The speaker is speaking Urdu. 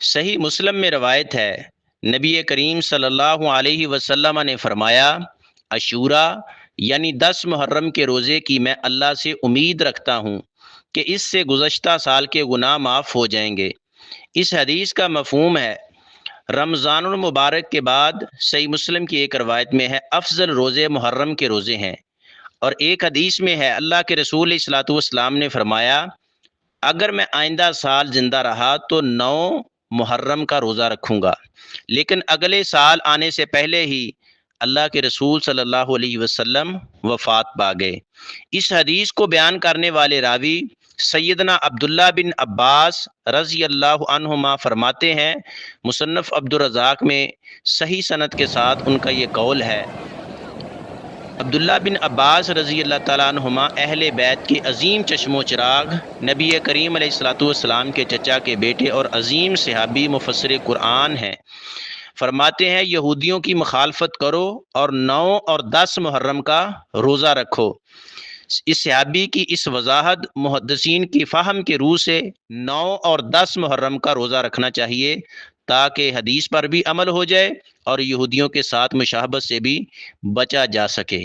صحیح مسلم میں روایت ہے، نبی کریم صلی اللہ علیہ وسلم نے فرمایا، عاشورہ یعنی 10 محرم کے روزے کی میں اللہ سے امید رکھتا ہوں کہ اس سے گزشتہ سال کے گناہ معاف ہو جائیں گے۔ اس حدیث کا مفہوم ہے رمضان المبارک کے بعد صحیح مسلم کی ایک روایت میں ہے افضل روزے محرم کے روزے ہیں، اور ایک حدیث میں ہے اللہ کے رسول علیہ الصلوۃ والسلام نے فرمایا، اگر میں آئندہ سال زندہ رہا تو 9 محرم کا روزہ رکھوں گا، لیکن اگلے سال آنے سے پہلے ہی اللہ کے رسول صلی اللہ علیہ وسلم وفات پا گئے۔ اس حدیث کو بیان کرنے والے راوی سیدنا عبداللہ بن عباس رضی اللہ عنہما فرماتے ہیں، مصنف عبد الرزاق میں صحیح سند کے ساتھ ان کا یہ قول ہے، عبداللہ بن عباس رضی اللہ تعالیٰ عنہما اہل بیت کے عظیم چشم و چراغ، نبی کریم علیہ الصلوۃ والسلام کے چچا کے بیٹے اور عظیم صحابی مفسر قرآن ہیں۔ فرماتے ہیں یہودیوں کی مخالفت کرو اور 9 اور 10 محرم کا روزہ رکھو۔ اس صحابی کی اس وضاحت محدثین کی فہم کے روح سے 9 اور 10 محرم کا روزہ رکھنا چاہیے تاکہ حدیث پر بھی عمل ہو جائے اور یہودیوں کے ساتھ مشابہت سے بھی بچا جا سکے۔